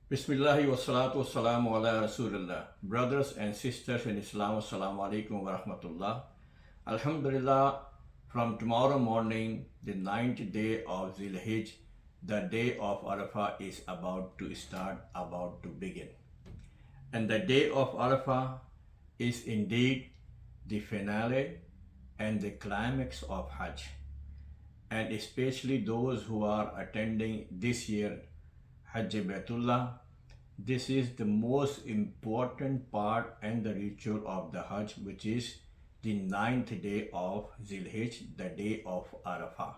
Bismillahi wassalatu wassalamu ala Rasulullah. Brothers and sisters in Islam, assalamu alaikum wa rahmatullah. Alhamdulillah, from tomorrow morning, the ninth day of Zilhijj, the day of Arafah is about to start, about to begin. And the day of Arafah is indeed the finale and the climax of Hajj. And especially those who are attending this year Hajj Baitullah, this is the most important part and the ritual of the Hajj, which is the ninth day of Zilhijj, the day of Arafah.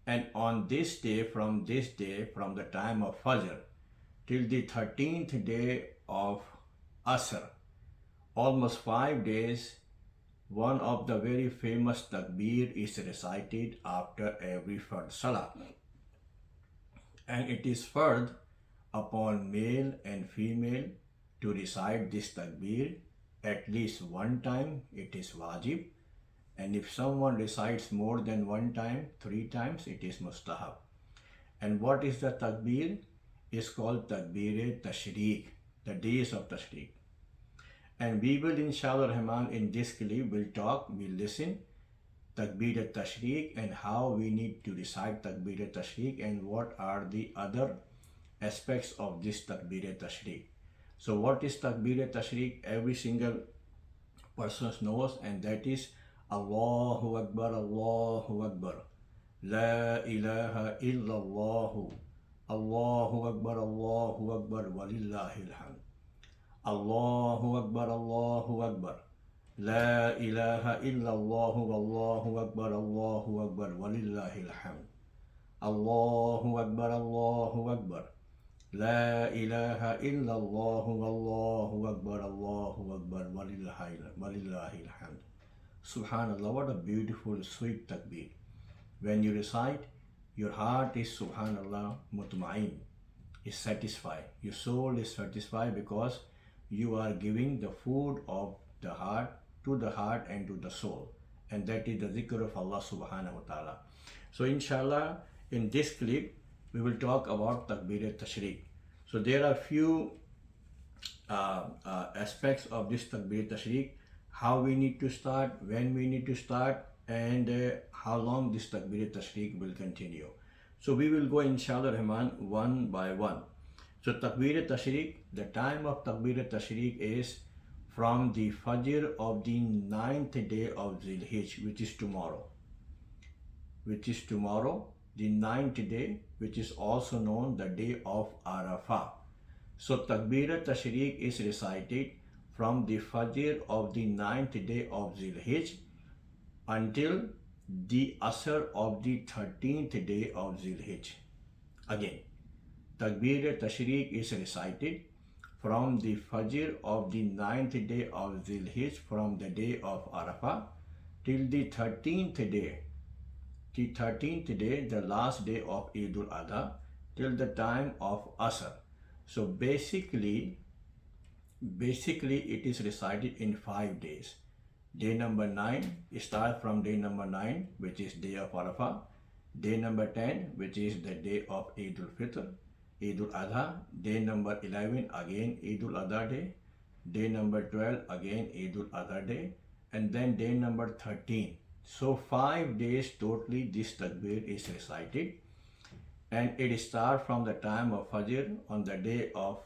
And on this day, from the time of Fajr till the 13th day of Asr, almost 5 days, one of the very famous Takbeer is recited after every Fard Salah. And it is fard upon male and female to recite this takbeer at least one time. It is wajib, and if someone recites more than one time, 3 times, it is mustahab. And what is the takbeer? Is called Takbeer Tashreeq, the days of Tashreeq. And we will, inshallah Rahman, in this clip will talk, we'll listen Takbeer Tashreeq and how we need to recite Takbeer Tashreeq and what are the other aspects of this Takbeer Tashreeq. So what is Takbeer Tashreeq? Every single person knows, and that is Allahu Akbar, Allahu Akbar, La ilaha illallah, Allahu Akbar, Allahu Akbar, walillahil hamd. Allahu Akbar, Allahu Akbar, La ilaha illallah, Allahu Akbar, Allahu Akbar, walillahil hamd. Allahu Akbar, Allahu Akbar, La ilaha illallah, Allahu Akbar, Allahu Akbar, walillahil hamd. Subhanallah, what a beautiful, sweet takbir. When you recite, your heart is, subhanallah, mutma'in, is satisfied. Your soul is satisfied because you are giving the food of the heart to the heart and to the soul, and that is the zikr of Allah subhanahu wa ta'ala. So inshallah, in this clip we will talk about Takbeer Tashreeq. So there are few aspects of this Takbeer Tashreeq: how we need to start, when we need to start, and how long this Takbeer Tashreeq will continue. So we will go, inshallah Rahman, one by one. So Takbeer Tashreeq, the time of Takbeer Tashreeq is from the Fajr of the 9th day of Zilhijj, which is tomorrow, the 9th day, which is also known the day of Arafah. So Takbeer Tashreeq is recited from the Fajr of the 9th day of Zilhijj until the Asr of the 13th day of Zilhijj. Again, Takbeer Tashreeq is recited from the Fajr of the 9th day of Zilhijj, from the day of Arafah, till the 13th day. The 13th day, the last day of Eid al-Adha, till the time of Asr. So basically it is recited in 5 days. Day number 9 starts from day number 9, which is day of Arafah. Day number 10, which is the day of Eid al-Fitr, Eid al-Adha. Day number 11, again Eid al-Adha day. Day number 12, again Eid al-Adha day. And then day number 13. So 5 days totally this takbir is recited, and it starts from the time of Fajr on the day of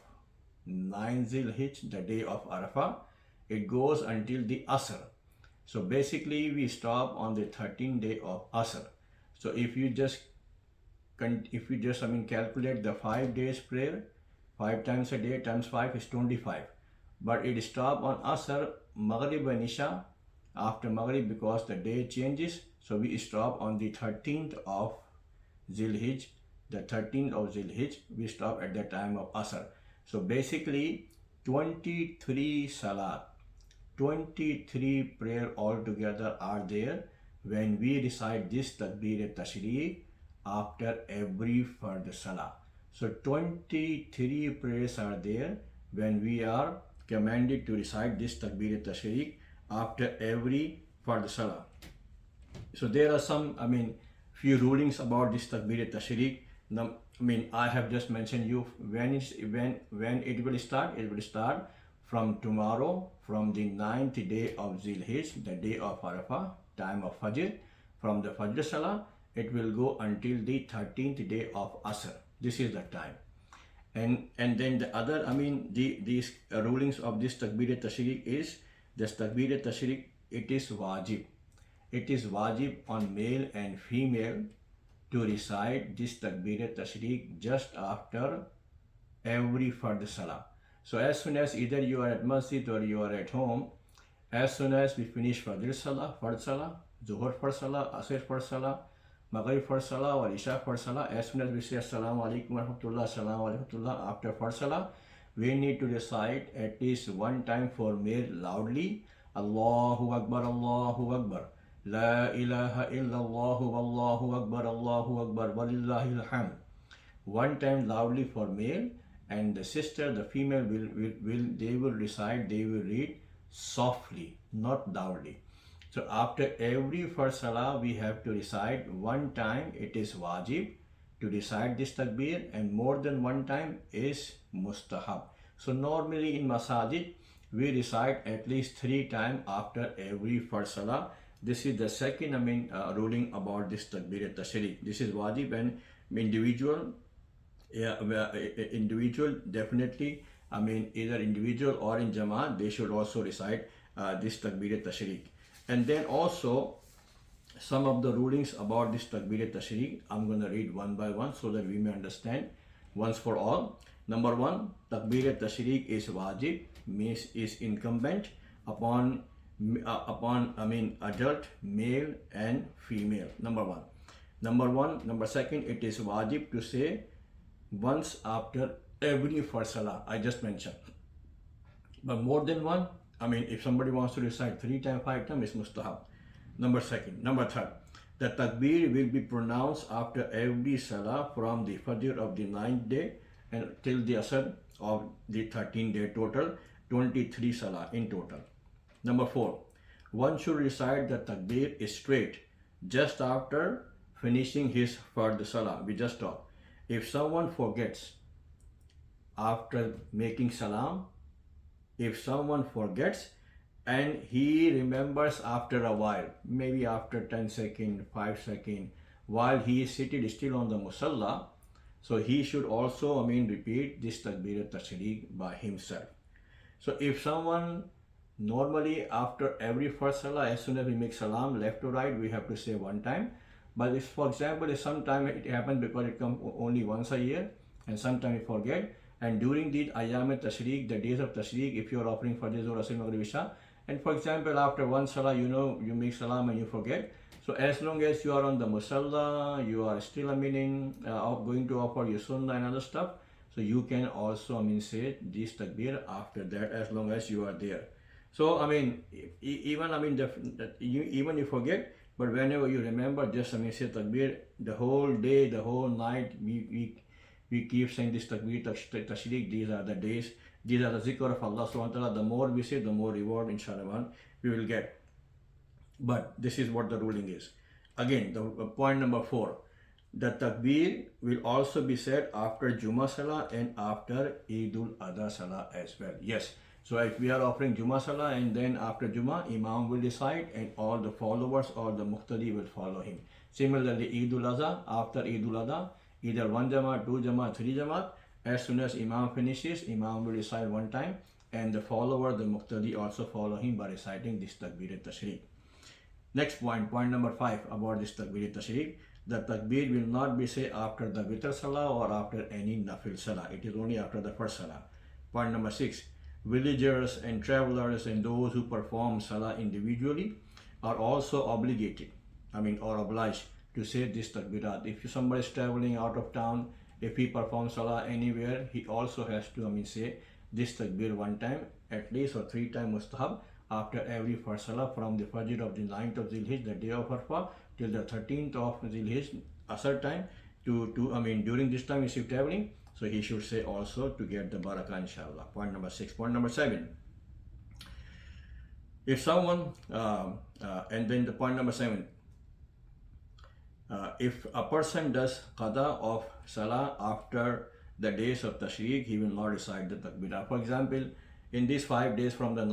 9 Zilhijj, the day of Arafah. It goes until the Asr. So basically we stop on the 13th day of Asr. So if you just calculate the 5 days prayer, 5 times a day times 5 is 25. But it stops on Asr, Maghrib and Isha, after Maghrib, because the day changes. So we stop on the 13th of Zilhijj. The 13th of Zilhijj, we stop at the time of Asr. So basically 23 Salat, 23 prayer altogether are there when we recite this Takbeer Tashreeq after every Fard Salah. So 23 prayers are there when we are commanded to recite this Takbeer Tashreeq after every Fard Salah. So there are some, few rulings about this Takbeer Tashreeq. I have just mentioned you when it will start. It will start from tomorrow, from the 9th day of Zilhijjah, the day of Arafah, time of Fajr. From the Fajr Salah, it will go until the 13th day of Asr. This is the time. And then the other, these rulings of this Takbeer Tashreeq is, this Takbeer Tashreeq, it is wajib. It is wajib on male and female to recite this Takbeer Tashreeq just after every Fard Salah. So as soon as either you are at masjid or you are at home, as soon as we finish Fard Salah, Zuhur Fard Salah, Asr Fard Salah, Maghrib Fard Salah or Isha Fard Salah, as soon as we say Assalamu alaikum wa rahmatullah, Assalamu alaikum wa rahmatullah after Fard Salah, we need to recite at least one time for male loudly, Allahu Akbar, Allahu Akbar, La ilaha illallah, Wallahu Akbar, Allahu Akbar, Walillahil hamd. One time loudly for male, and the sister, the female, they will recite, they will read softly, not loudly. So after every first salah, we have to recite one time. It is wajib to recite this takbir, and more than one time is mustahab. So normally in masajid, we recite at least 3 times after every first salah. This is the second ruling about this takbir tashriq. This is wajib, and individual, individual definitely, either individual or in Jamaat, they should also recite this takbir tashriq. And then also some of the rulings about this Takbeer Tashreeq, I'm going to read one by one so that we may understand once for all. Number 1, Takbeer Tashreeq is wajib, means is incumbent upon adult, male and female. Number 1. Number 2, it is wajib to say once after every first salah, I just mentioned. But more than one, if somebody wants to recite 3 times, 5 times, it's mustahab. Number 3, the takbir will be pronounced after every salah from the fajr of the 9th day and till the asr of the 13th day, total 23 salah in total. Number 4, one should recite the takbir straight just after finishing his fard salah. We just talked. If someone forgets after making salam, if someone forgets and he remembers after a while, maybe after 10 seconds, 5 seconds, while he is seated still on the musalla, so he should also repeat this takbir tashreeq by himself. So if someone, normally after every first salah, as soon as we make salam left to right, we have to say one time. But if, for example, if sometime it happens because it comes only once a year and sometimes we forget, and during the Ayyam Tashreeq, the days of Tashreeq, if you are offering Fajr, Zuhr, Asr, Maghrib, Isha, and for example, after one Salah, you make Salam and you forget. So as long as you are on the Musalla, you are still going to offer your Sunnah and other stuff, so you can also say this Takbir after that, as long as you are there. So even you forget, but whenever you remember, just say Takbir the whole day, the whole night. We keep saying this Takbir Tashreeq. These are the days, these are the zikr of Allah subhanahu wa ta'ala. The more we say, the more reward inshallah we will get. But this is what the ruling is. Again, the point number 4, the Takbir will also be said after Jummah Salah and after Eidul Adha Salah as well. Yes. So if we are offering Jummah Salah and then after Jummah, Imam will decide and all the followers or the Muqtadi will follow him. Similarly, Eidul Adha, after Eidul Adha, either 1 Jamaat, 2 Jamaat, 3 Jamaat, as soon as Imam finishes, Imam will recite one time and the follower, the Muqtadi, also follow him by reciting this Takbir Tashreeq. Next point number 5 about this Takbir Tashreeq. The Takbir will not be said after the Witr Salah or after any Nafil Salah. It is only after the first Salah. Point number 6. Villagers and travelers and those who perform Salah individually are also obligated, or obliged to say this takbirat. If somebody is traveling out of town, if he performs salah anywhere, he also has to say this takbir one time at least, or 3 times mustahab after every first salah from the fajr of the 9th of Zilhijjah, the day of Arafah, till the 13th of Zilhijjah, asr time. During this time if he is traveling, so he should say also to get the barakah inshallah. Point number 6. Point number 7. If someone, and then the point number 7. if a person does qada of salah after the days of Tashreeq, he will not recite the takbirah. For example, in these 5 days from the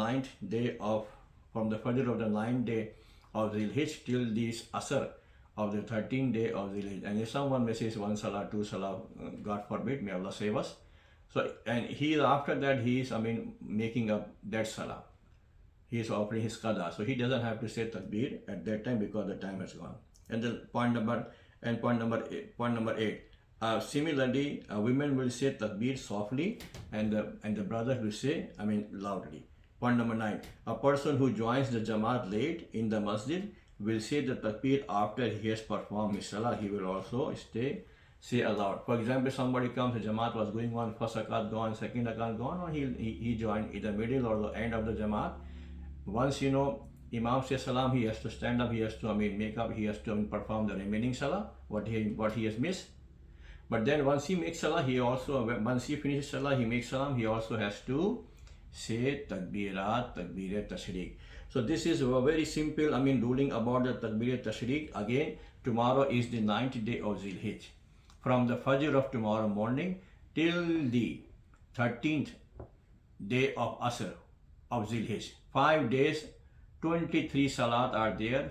from the Fajr of the 9th day of Dhul Hijj till this Asr of the 13th day of Dhul Hijj. And if someone misses one salah, two salah, God forbid, may Allah save us. So, and after that, he is, making up that salah. He is offering his qada. So he doesn't have to say takbir at that time because the time has gone. And then point number eight. Similarly, women will say takbir softly, and the brothers will say, loudly. Point number 9. A person who joins the Jamaat late in the masjid will say the takbir after he has performed his salah. He will also say aloud. For example, somebody comes, the Jamaat was going on, first rakat gone, second rakat gone, or he joined in the middle or the end of the Jamaat. Once Imam says salam, he has to stand up, he has to make up, he has to perform the remaining salah, what he has missed. But then once he makes salah, once he finishes salah, he makes salam, he also has to say takbirat, takbirat tashreeq. So this is a very simple, ruling about the takbirat tashreeq. Again, tomorrow is the 9th day of Dhul Hijj. From the Fajr of tomorrow morning till the 13th day of Asr of Dhul Hijj. 5 days, 23 salawat are there,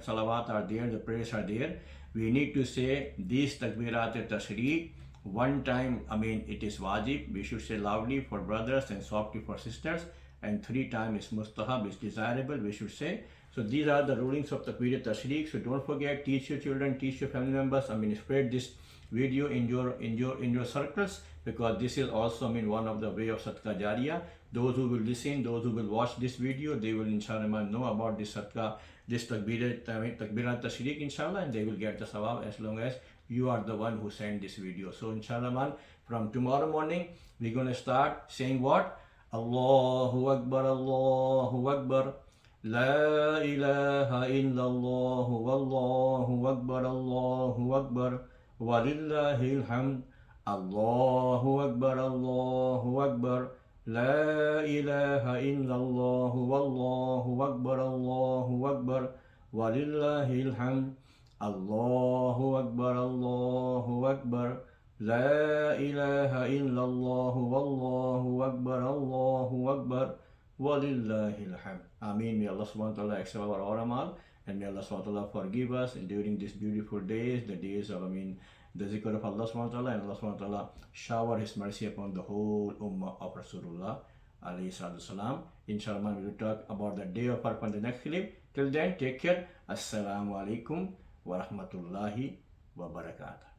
the prayers are there. We need to say these takbirat tashreeq one time. It is wajib, we should say loudly for brothers and softly for sisters, and 3 times is mustahab, is desirable, we should say. So these are the rulings of takbirat tashreeq. So don't forget, teach your children, teach your family members, spread this video in your circles, because this is also one of the way of sadaqah jariyah. Those who will listen, those who will watch this video, they will inshallah know about this sadaqah, this takbirat tashreeq inshallah, and they will get the sawab as long as you are the one who sent this video. So inshallah from tomorrow morning we're going to start saying what? Allahu Akbar, Allahu Akbar, La ilaha illallah, Wallahu Akbar, Allahu Akbar, Walillahil hamd, Allahu Akbar, Allahu Akbar, La ilaha illallah, Wallahu Akbar, Allahu Akbar, Walillahil hamd, Allahu Akbar, Allahu Akbar, La ilaha illallah, Wallahu Akbar, Allahu Akbar, Walillahil hamd. Ameen. May Allah subhanahu wa ta'ala accept our amal, and may Allah subhanahu wa ta'ala forgive us during these beautiful days, the days of the zikr of Allah subhanahu wa ta'ala, and Allah subhanahu wa ta'ala shower His mercy upon the whole ummah of Rasulullah alayhi salatu salam. Inshallah, we will talk about the day of Arafah in the next clip. Till then, take care. Assalamu alaikum wa rahmatullahi wa barakatuh.